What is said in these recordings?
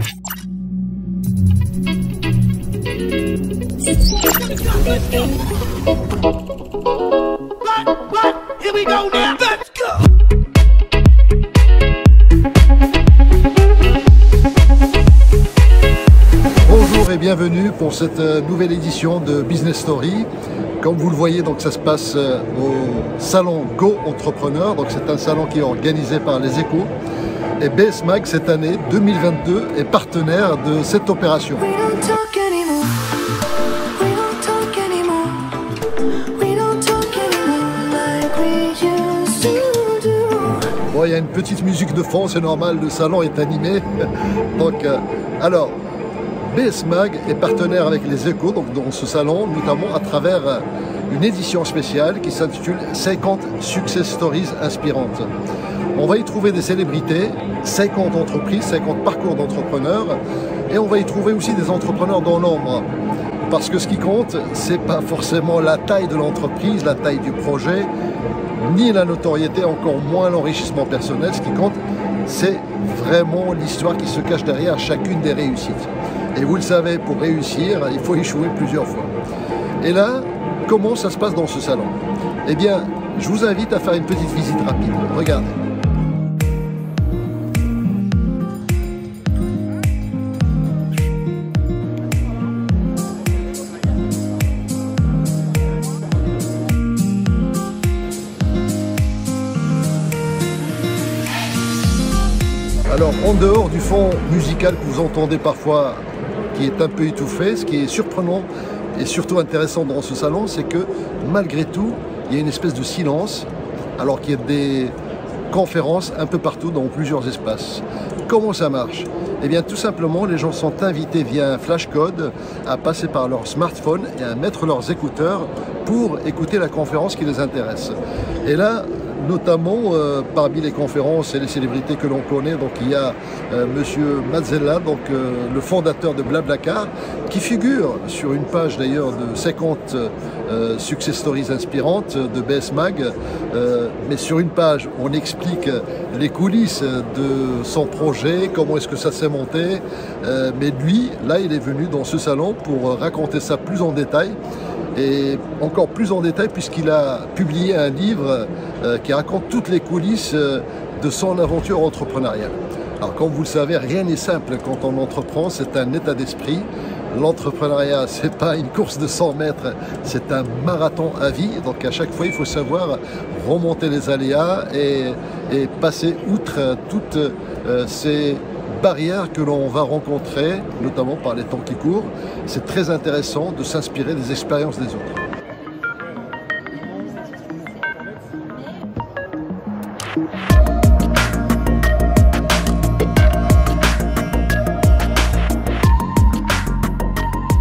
Here we go now. Let's go. Bonjour et bienvenue pour cette nouvelle édition de Business Story. Comme vous le voyez, donc ça se passe au salon Go Entrepreneur. Donc c'est un salon qui est organisé par les Échos. Et BS Mag cette année 2022 est partenaire de cette opération. Bon, il y a une petite musique de fond, c'est normal, le salon est animé. Donc, alors, BS Mag est partenaire avec les Échos, donc dans ce salon, notamment à travers une édition spéciale qui s'intitule 50 Success Stories inspirantes. On va y trouver des célébrités, 50 entreprises, 50 parcours d'entrepreneurs, et on va y trouver aussi des entrepreneurs dans l'ombre. Parce que ce qui compte, c'est pas forcément la taille de l'entreprise, la taille du projet, ni la notoriété, encore moins l'enrichissement personnel. Ce qui compte, c'est vraiment l'histoire qui se cache derrière chacune des réussites. Et vous le savez, pour réussir, il faut échouer plusieurs fois. Et là, comment ça se passe dans ce salon? Eh bien, je vous invite à faire une petite visite rapide. Regardez. Alors, en dehors du fond musical que vous entendez parfois, qui est un peu étouffé, ce qui est surprenant et surtout intéressant dans ce salon, c'est que malgré tout, il y a une espèce de silence, alors qu'il y a des conférences un peu partout dans plusieurs espaces. Comment ça marche? Eh bien, tout simplement, les gens sont invités via un flash code à passer par leur smartphone et à mettre leurs écouteurs pour écouter la conférence qui les intéresse. Et là, notamment parmi les conférences et les célébrités que l'on connaît, donc il y a Monsieur Mazzella, donc le fondateur de Blablacar, qui figure sur une page d'ailleurs de 50 success stories inspirantes de BS Mag, mais sur une page on explique les coulisses de son projet, comment est-ce que ça s'est monté, mais lui, là il est venu dans ce salon pour raconter ça plus en détail. Et encore plus en détail puisqu'il a publié un livre qui raconte toutes les coulisses de son aventure entrepreneuriale. Alors comme vous le savez, rien n'est simple quand on entreprend, c'est un état d'esprit. L'entrepreneuriat, c'est pas une course de 100 mètres, c'est un marathon à vie. Donc à chaque fois, il faut savoir remonter les aléas et passer outre toutes ces barrières que l'on va rencontrer, notamment par les temps qui courent. C'est très intéressant de s'inspirer des expériences des autres.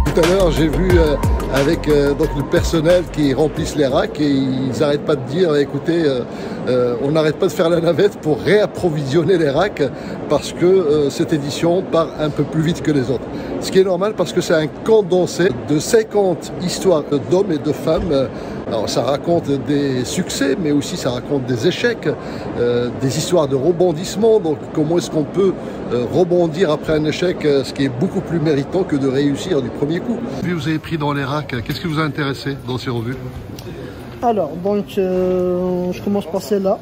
Tout à l'heure, j'ai vu avec donc le personnel qui remplissent les racks et ils n'arrêtent pas de dire écoutez, on n'arrête pas de faire la navette pour réapprovisionner les racks parce que cette édition part un peu plus vite que les autres. Ce qui est normal parce que c'est un condensé de 50 histoires d'hommes et de femmes. Alors ça raconte des succès, mais aussi ça raconte des échecs, des histoires de rebondissement. Donc comment est-ce qu'on peut rebondir après un échec, ce qui est beaucoup plus méritant que de réussir du premier coup. Vous avez pris dans les racks, qu'est-ce qui vous a intéressé dans ces revues? Alors, donc, je commence par celle-là.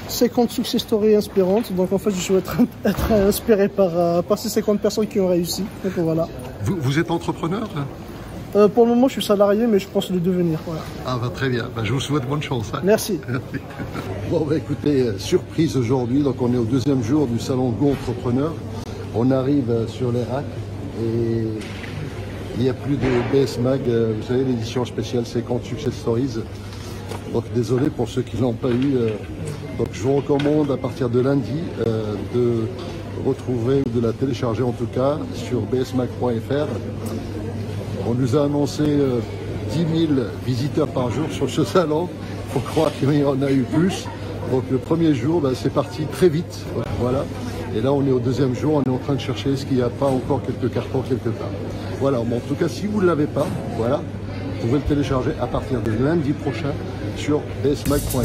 50 success stories inspirantes. Donc, en fait, je souhaite être inspiré par ces 50 personnes qui ont réussi. Donc, voilà. Vous êtes entrepreneur là? Pour le moment, je suis salarié, mais je pense le devenir. Voilà. Ah, bah, très bien. Bah, je vous souhaite bonne chance. Hein. Merci. Bon, bah, écoutez, surprise aujourd'hui. Donc, on est au deuxième jour du salon Go Entrepreneur. On arrive sur les racks et il n'y a plus de BS Mag. Vous savez, l'édition spéciale 50 Success Stories. Donc désolé pour ceux qui ne l'ont pas eu. Donc je vous recommande à partir de lundi de retrouver ou de la télécharger en tout cas sur bsmag.fr. On nous a annoncé 10 000 visiteurs par jour sur ce salon. Il faut croire qu'il y en a eu plus. Donc le premier jour, bah, c'est parti très vite. Voilà. Et là, on est au deuxième jour, on est en train de chercher est-ce qu'il n'y a pas encore quelques cartons quelque part. Voilà. Bon, en tout cas, si vous ne l'avez pas, voilà. Vous pouvez le télécharger à partir de lundi prochain sur bsmag.fr.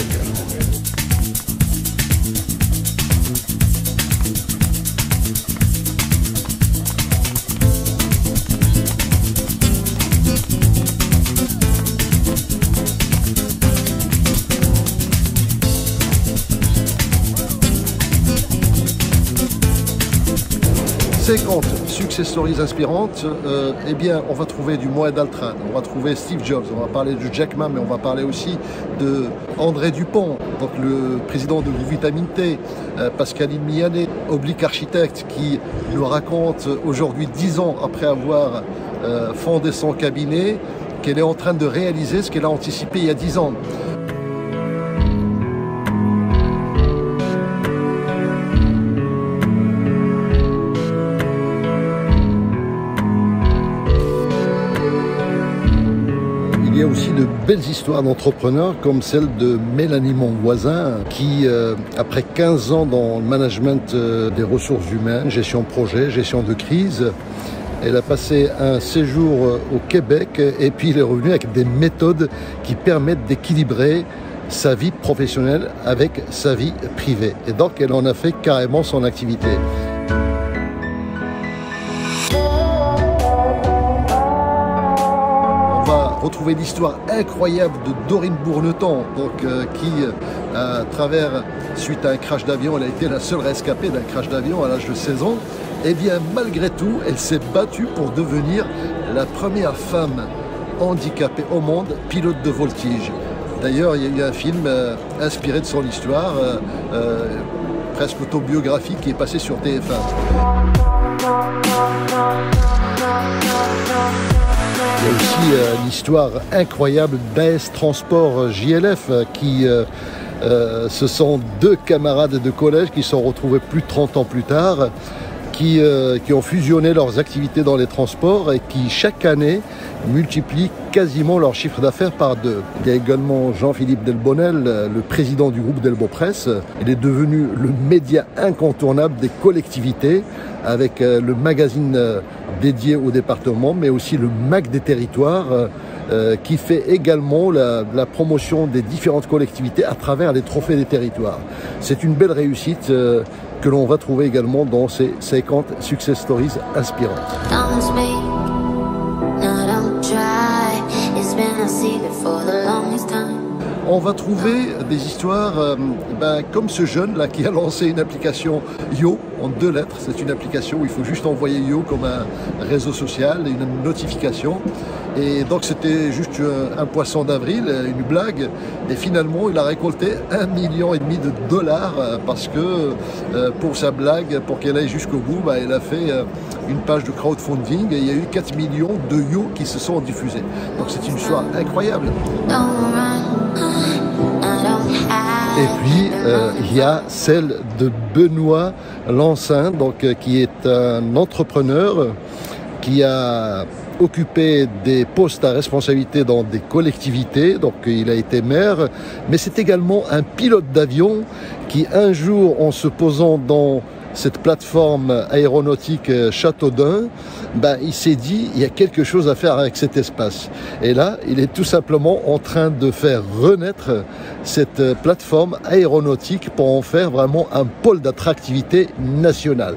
50 success stories inspirantes, eh bien, on va trouver du Mohamed Altran, on va trouver Steve Jobs, on va parler de Jack Ma, mais on va parler aussi de André Dupont, donc le président de Vitamine T, Pascaline Mianet, Oblique Architecte, qui nous raconte aujourd'hui, 10 ans après avoir fondé son cabinet, qu'elle est en train de réaliser ce qu'elle a anticipé il y a 10 ans. Il y a aussi de belles histoires d'entrepreneurs comme celle de Mélanie Monvoisin qui, après 15 ans dans le management des ressources humaines, gestion de projet, gestion de crise, elle a passé un séjour au Québec et puis elle est revenue avec des méthodes qui permettent d'équilibrer sa vie professionnelle avec sa vie privée. Et donc elle en a fait carrément son activité. Retrouver l'histoire incroyable de Dorine Bourneton, qui, à travers, suite à un crash d'avion, elle a été la seule rescapée d'un crash d'avion à l'âge de 16 ans. Et bien, malgré tout, elle s'est battue pour devenir la première femme handicapée au monde pilote de voltige. D'ailleurs, il y a eu un film inspiré de son histoire, presque autobiographique, qui est passé sur TF1. Il y a aussi l'histoire incroyable d'AS Transport JLF qui ce sont deux camarades de collège qui se sont retrouvés plus de 30 ans plus tard, qui ont fusionné leurs activités dans les transports et qui chaque année multiplient quasiment leur chiffre d'affaires par 2. Il y a également Jean-Philippe Delbonnel, le président du groupe Delbo Presse. Il est devenu le média incontournable des collectivités avec le magazine dédié au département, mais aussi le MAC des territoires qui fait également la promotion des différentes collectivités à travers les trophées des territoires. C'est une belle réussite que l'on va trouver également dans ces 50 success stories inspirantes. On va trouver des histoires comme ce jeune là qui a lancé une application Yo en 2 lettres. C'est une application où il faut juste envoyer Yo comme un réseau social, une notification. Et donc c'était juste un poisson d'avril, une blague. Et finalement, il a récolté 1,5 million de dollars parce que pour sa blague, pour qu'elle aille jusqu'au bout, il a fait une page de crowdfunding et il y a eu 4 millions de Yo qui se sont diffusés. Donc c'est une histoire incroyable. Et puis, il y a celle de Benoît Lancin, qui est un entrepreneur qui a occupé des postes à responsabilité dans des collectivités, donc il a été maire, mais c'est également un pilote d'avion qui un jour, en se posant dans cette plateforme aéronautique Châteaudun, il s'est dit il y a quelque chose à faire avec cet espace. Et là, il est tout simplement en train de faire renaître cette plateforme aéronautique pour en faire vraiment un pôle d'attractivité nationale.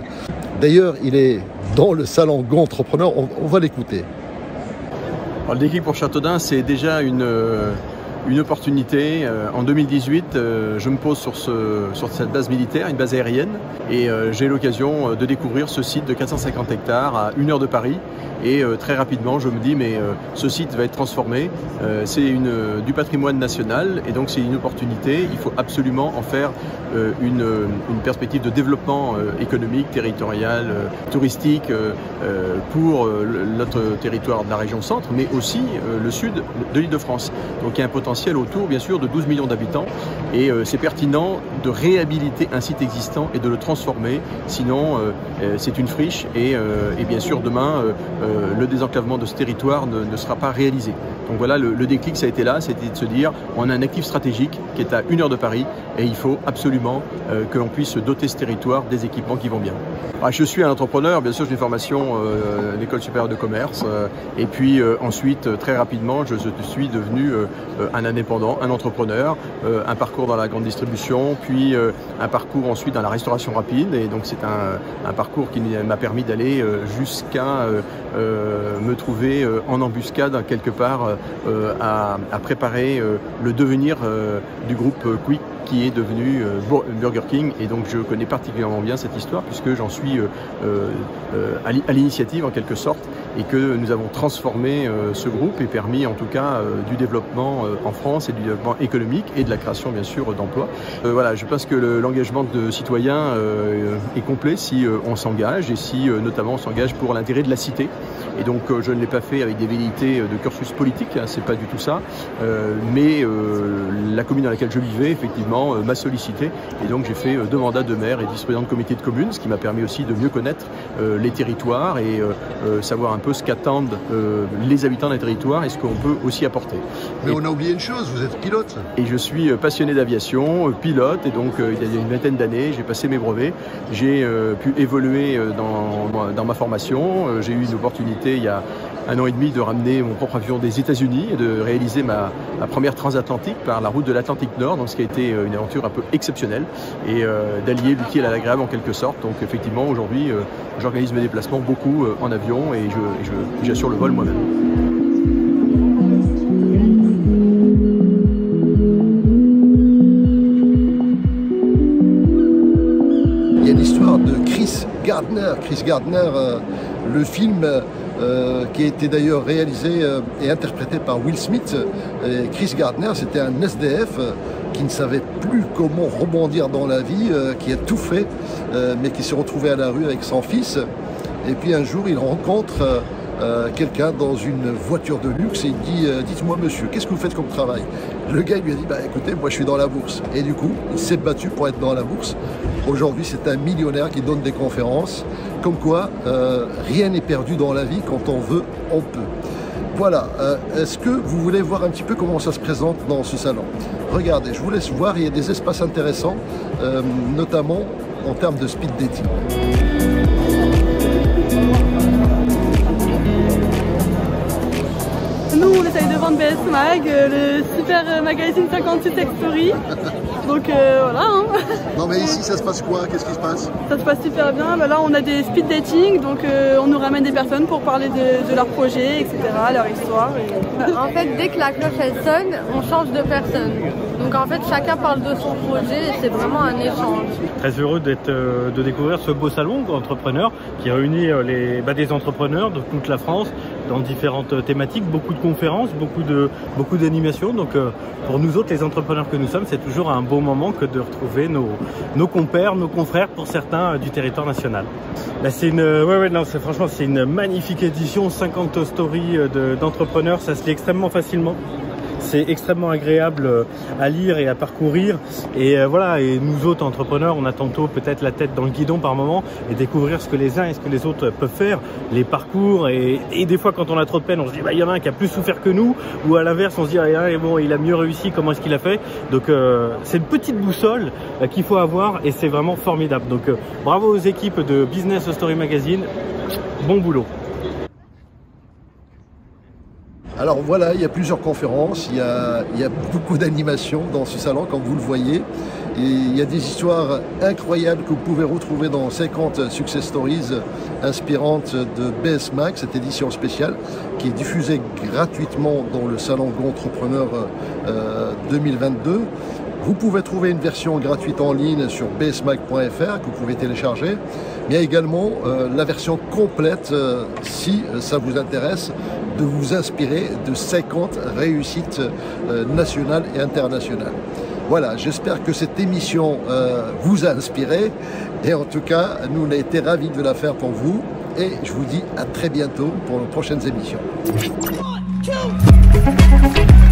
D'ailleurs, il est dans le salon Go Entrepreneur, on va l'écouter. Le déclic pour Châteaudun, c'est déjà une opportunité. En 2018, je me pose sur cette base militaire, une base aérienne, et j'ai l'occasion de découvrir ce site de 450 hectares à 1 heure de Paris. Et très rapidement, je me dis, mais ce site va être transformé. C'est du patrimoine national et donc c'est une opportunité. Il faut absolument en faire une perspective de développement économique, territorial, touristique pour notre territoire de la région centre, mais aussi le sud de l'Île-de-France. Donc il y a un potentiel autour, bien sûr, de 12 millions d'habitants et c'est pertinent de réhabiliter un site existant et de le transformer. Sinon, c'est une friche et bien sûr, demain, le désenclavement de ce territoire ne sera pas réalisé. Donc voilà, le déclic, ça a été là, c'était de se dire, on a un actif stratégique qui est à 1 heure de Paris et il faut absolument que l'on puisse doter ce territoire des équipements qui vont bien. Je suis un entrepreneur, bien sûr, j'ai une formation à l'école supérieure de commerce et puis ensuite, très rapidement, je suis devenu un indépendant, un entrepreneur, un parcours dans la grande distribution, puis un parcours ensuite dans la restauration rapide et donc c'est un parcours qui m'a permis d'aller jusqu'à me trouver en embuscade quelque part à préparer le devenir du groupe Quick qui est devenu Burger King. Et donc je connais particulièrement bien cette histoire puisque j'en suis à l'initiative en quelque sorte et que nous avons transformé ce groupe et permis en tout cas du développement en France et du développement économique et de la création bien sûr d'emplois. Voilà, je pense que l'engagement de citoyen est complet si on s'engage et si notamment on s'engage pour l'intérêt de la cité. Et donc je ne l'ai pas fait avec des velléités de cursus politique, hein, c'est pas du tout ça, mais la commune dans laquelle je vivais effectivement m'a sollicité et donc j'ai fait 2 mandats de maire et vice-président de comité de commune, ce qui m'a permis aussi de mieux connaître les territoires et savoir un peu ce qu'attendent les habitants d'un territoire et ce qu'on peut aussi apporter. Mais on a oublié une chose, vous êtes pilote. Et je suis passionné d'aviation, pilote, et donc il y a une vingtaine d'années, j'ai passé mes brevets, j'ai pu évoluer dans ma formation, j'ai eu une opportunité il y a 1 an et demi de ramener mon propre avion des États-Unis et de réaliser ma première transatlantique par la route de l'Atlantique Nord, donc ce qui a été une aventure un peu exceptionnelle et d'allier l'utile à l'agréable en quelque sorte. Donc effectivement aujourd'hui j'organise mes déplacements beaucoup en avion et j'assure le vol moi-même. Il y a l'histoire de Chris Gardner. Chris Gardner, le film qui a été d'ailleurs réalisé et interprété par Will Smith. Et Chris Gardner, c'était un SDF qui ne savait plus comment rebondir dans la vie, qui a tout fait, mais qui s'est retrouvé à la rue avec son fils. Et puis un jour, il rencontre quelqu'un dans une voiture de luxe et il dit dites-moi monsieur, qu'est-ce que vous faites comme travail? Le gars lui a dit bah écoutez, moi je suis dans la bourse. Et du coup, il s'est battu pour être dans la bourse. Aujourd'hui, c'est un millionnaire qui donne des conférences. Comme quoi, rien n'est perdu dans la vie. Quand on veut, on peut. Voilà. Est-ce que vous voulez voir un petit peu comment ça se présente dans ce salon? Regardez, je vous laisse voir. Il y a des espaces intéressants, notamment en termes de speed dating. Nous, on essaye de vendre BS Mag, le super magazine 56 Tech Story. Donc voilà. Hein. Non mais ici ça se passe quoi? Qu'est-ce qui se passe? Ça se passe super bien. Bah, là on a des speed dating, donc on nous ramène des personnes pour parler de leur projet, etc., leur histoire. Et... En fait, dès que la cloche elle sonne, on change de personne. Donc en fait chacun parle de son projet et c'est vraiment un échange. Très heureux de découvrir ce beau salon entrepreneur qui réunit des entrepreneurs de toute la France dans différentes thématiques, beaucoup de conférences, beaucoup d'animations. Donc pour nous autres, les entrepreneurs que nous sommes, c'est toujours un beau moment que de retrouver nos compères, nos confrères pour certains du territoire national. Là, c'est franchement c'est une magnifique édition, 50 stories d'entrepreneurs, ça se lit extrêmement facilement. C'est extrêmement agréable à lire et à parcourir et voilà, et nous autres entrepreneurs on a tantôt peut-être la tête dans le guidon par moment et découvrir ce que les uns et ce que les autres peuvent faire, les parcours et des fois quand on a trop de peine on se dit bah il y en a un qui a plus souffert que nous ou à l'inverse on se dit ah, bon il a mieux réussi, comment est-ce qu'il a fait, donc c'est une petite boussole qu'il faut avoir et c'est vraiment formidable, donc bravo aux équipes de Business Story Magazine, bon boulot. Alors voilà, il y a plusieurs conférences, il y a beaucoup d'animations dans ce salon, comme vous le voyez. Et il y a des histoires incroyables que vous pouvez retrouver dans 50 Success Stories inspirantes de BS Mag, cette édition spéciale, qui est diffusée gratuitement dans le Salon Go-Entrepreneur 2022. Vous pouvez trouver une version gratuite en ligne sur bsmag.fr que vous pouvez télécharger. Mais il y a également la version complète, si ça vous intéresse, de vous inspirer de 50 réussites nationales et internationales. Voilà, j'espère que cette émission vous a inspiré. Et en tout cas, nous, on a été ravis de la faire pour vous. Et je vous dis à très bientôt pour nos prochaines émissions. 1, 2.